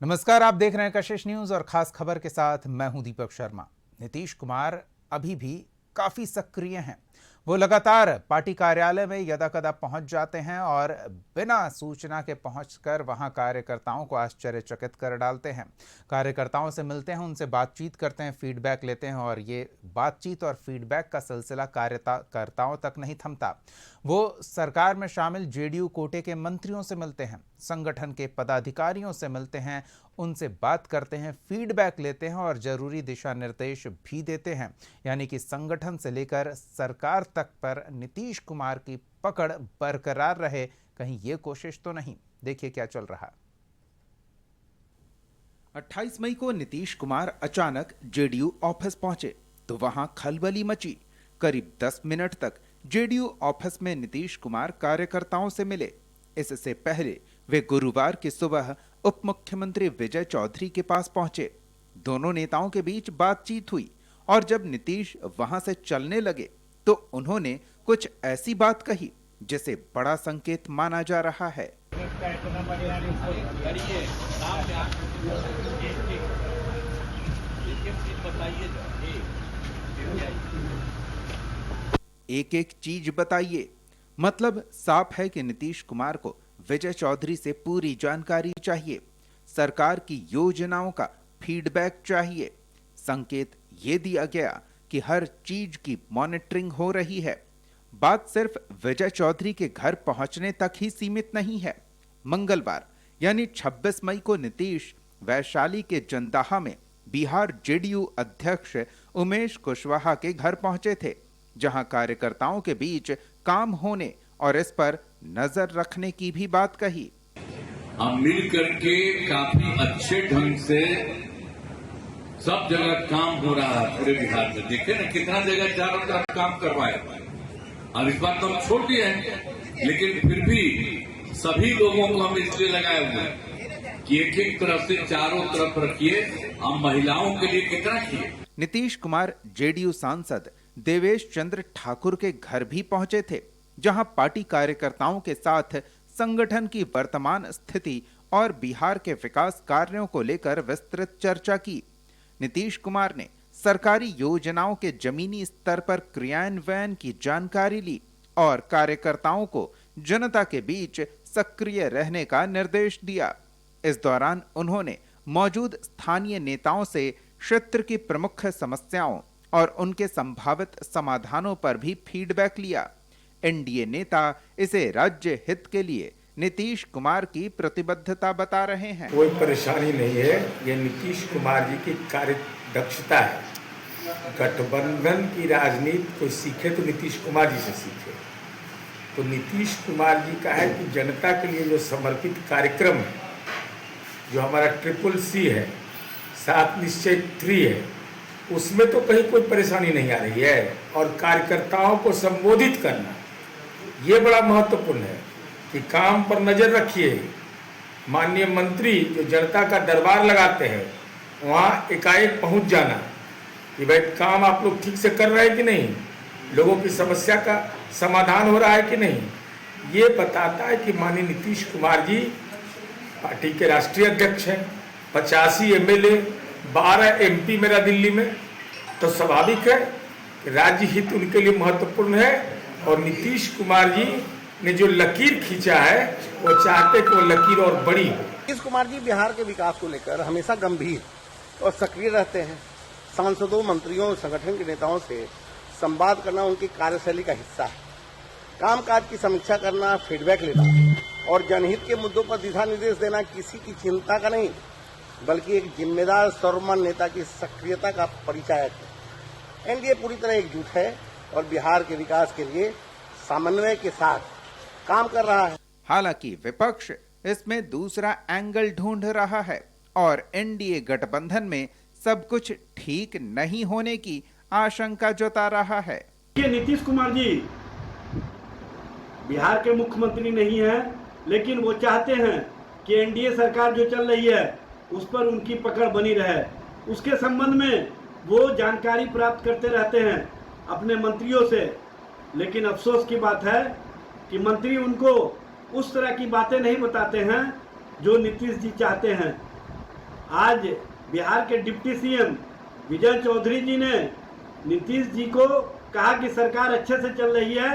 नमस्कार, आप देख रहे हैं कशिश न्यूज और खास खबर के साथ मैं हूं दीपक शर्मा। नीतीश कुमार अभी भी काफी सक्रिय हैं। वो लगातार पार्टी कार्यालय में यदाकदा पहुंच जाते हैं और बिना सूचना के पहुंचकर वहां कार्यकर्ताओं को आश्चर्यचकित कर डालते हैं। कार्यकर्ताओं से मिलते हैं, उनसे बातचीत करते हैं, फीडबैक लेते हैं और ये बातचीत और फीडबैक का सिलसिला कार्यकर्ताओं तक नहीं थमता। वो सरकार में शामिल जेडीयू कोटे के मंत्रियों से मिलते हैं, संगठन के पदाधिकारियों से मिलते हैं, उनसे बात करते हैं, फीडबैक लेते हैं और जरूरी दिशा निर्देश भी देते हैं। यानी कि संगठन से लेकर सरकार तक पर नीतीश कुमार की पकड़ बरकरार रहे, कहीं ये कोशिश तो नहीं। देखिए क्या चल रहा। 28 मई को नीतीश कुमार अचानक जेडीयू ऑफिस पहुंचे तो वहां खलबली मची। करीब 10 मिनट तक जेडीयू ऑफिस में नीतीश कुमार कार्यकर्ताओं से मिले। इससे पहले वे गुरुवार की सुबह उप मुख्यमंत्री विजय चौधरी के पास पहुंचे। दोनों नेताओं के बीच बातचीत हुई और जब नीतीश वहां से चलने लगे तो उन्होंने कुछ ऐसी बात कही जिसे बड़ा संकेत माना जा रहा है। एक एक चीज बताइए। मतलब साफ है कि नीतीश कुमार को विजय चौधरी से पूरी जानकारी चाहिए, सरकार की योजनाओं का फीडबैक चाहिए। संकेत ये दिया गया कि हर चीज की मॉनिटरिंग हो रही है। बात सिर्फ विजय चौधरी के घर पहुंचने तक ही सीमित नहीं है। मंगलवार यानी 26 मई को नीतीश वैशाली के जंदाहा में बिहार जेडीयू अध्यक्ष उमेश कुशवाहा के घर पहुंचे थे, जहां कार्यकर्ताओं के बीच काम होने और इस पर नजर रखने की भी बात कही। हम मिल करके काफी अच्छे ढंग से सब जगह काम हो रहा है पूरे बिहार में। देखे ना कितना जगह चारों तरफ काम करवाया। अब इस बात तो हम छोड़ दिए हैं, लेकिन फिर भी सभी लोगों को हम इसलिए लगाए हुए हैं कि एक एक तरफ से चारों तरफ रखिए। हम महिलाओं के लिए कितना किए। नीतीश कुमार जेडीयू सांसद देवेश चंद्र ठाकुर के घर भी पहुंचे थे, जहां पार्टी कार्यकर्ताओं के साथ संगठन की वर्तमान स्थिति और बिहार के विकास कार्यों को लेकर विस्तृत चर्चा की। नीतीश कुमार ने सरकारी योजनाओं के जमीनी स्तर पर क्रियान्वयन की जानकारी ली और कार्यकर्ताओं को जनता के बीच सक्रिय रहने का निर्देश दिया। इस दौरान उन्होंने मौजूद स्थानीय नेताओं से क्षेत्र की प्रमुख समस्याओं और उनके संभावित समाधानों पर भी फीडबैक लिया। एनडीए नेता इसे राज्य हित के लिए नीतीश कुमार की प्रतिबद्धता बता रहे हैं। कोई परेशानी नहीं है, ये नीतीश कुमार जी की कार्य दक्षता है। गठबंधन की राजनीति कोई सीखे तो नीतीश कुमार जी से सीखे। तो नीतीश कुमार जी का है कि जनता के लिए जो समर्पित कार्यक्रम है, जो हमारा CCC है, 7 निश्चय 3 है, उसमें तो कहीं कोई परेशानी नहीं आ रही है। और कार्यकर्ताओं को संबोधित करना ये बड़ा महत्वपूर्ण है कि काम पर नजर रखिए। माननीय मंत्री जो जनता का दरबार लगाते हैं, वहाँ एकाएक पहुँच जाना कि भाई काम आप लोग ठीक से कर रहे हैं कि नहीं, लोगों की समस्या का समाधान हो रहा है कि नहीं, ये बताता है कि माननीय नीतीश कुमार जी पार्टी के राष्ट्रीय अध्यक्ष हैं। 85 MLA, 12 MP मेरा दिल्ली में, तो स्वाभाविक है कि राज्य हित उनके लिए महत्वपूर्ण है। और नीतीश कुमार जी ने जो लकीर खींचा है, वो चाहते कि वो लकीर और बड़ी हो। नीतीश कुमार जी बिहार के विकास को लेकर हमेशा गंभीर और सक्रिय रहते हैं। सांसदों, मंत्रियों, संगठन के नेताओं से संवाद करना उनकी कार्यशैली का हिस्सा है। कामकाज की समीक्षा करना, फीडबैक लेना और जनहित के मुद्दों पर दिशा निर्देश देना किसी की चिंता का नहीं, बल्कि एक जिम्मेदार सर्वमान्य नेता की सक्रियता का परिचायक है। एनडीए पूरी तरह एकजुट है और बिहार के विकास के लिए समन्वय के साथ काम कर रहा है। हालांकि विपक्ष इसमें दूसरा एंगल ढूंढ रहा है और एनडीए गठबंधन में सब कुछ ठीक नहीं होने की आशंका जता रहा है। नीतीश कुमार जी बिहार के मुख्यमंत्री नहीं हैं, लेकिन वो चाहते हैं कि एनडीए सरकार जो चल रही है उस पर उनकी पकड़ बनी रहे। उसके संबंध में वो जानकारी प्राप्त करते रहते हैं अपने मंत्रियों से, लेकिन अफसोस की बात है कि मंत्री उनको उस तरह की बातें नहीं बताते हैं जो नीतीश जी चाहते हैं। आज बिहार के डिप्टी सीएम विजय चौधरी जी ने नीतीश जी को कहा कि सरकार अच्छे से चल रही है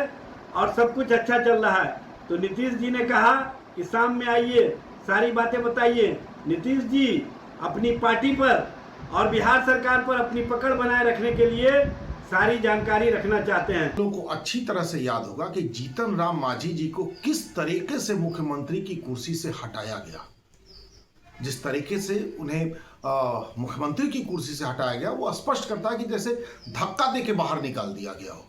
और सब कुछ अच्छा चल रहा है। तो नीतीश जी ने कहा कि शाम में आइए, सारी बातें बताइए। नीतीश जी अपनी पार्टी पर और बिहार सरकार पर अपनी पकड़ बनाए रखने के लिए सारी जानकारी रखना चाहते हैं। लोगों को अच्छी तरह से याद होगा कि जीतन राम मांझी जी को किस तरीके से मुख्यमंत्री की कुर्सी से हटाया गया। जिस तरीके से उन्हें मुख्यमंत्री की कुर्सी से हटाया गया वो स्पष्ट करता है कि जैसे धक्का दे के बाहर निकाल दिया गया हो।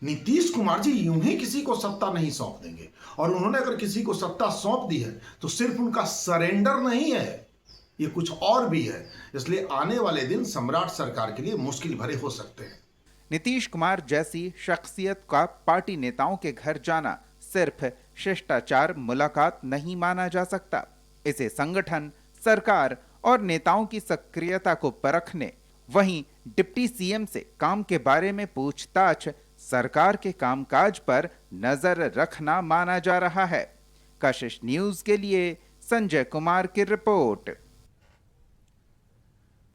नीतीश कुमार जी यूं ही किसी को सत्ता नहीं सौंप देंगे, और उन्होंने अगर किसी को सत्ता सौंप दी है तो सिर्फ उनका सरेंडर नहीं है, ये कुछ और भी है। इसलिए आने वाले दिन सम्राट सरकार के लिए मुश्किल भरे हो सकते हैं। नीतीश कुमार जैसी शख्सियत का पार्टी नेताओं के घर जाना सिर्फ शिष्टाचार मुलाकात नहीं माना जा सकता। इसे संगठन, सरकार और नेताओं की सक्रियता को परखने, वहीं डिप्टी सीएम से काम के बारे में पूछताछ, सरकार के कामकाज पर नजर रखना माना जा रहा है। कशिश न्यूज के लिए संजय कुमार की रिपोर्ट।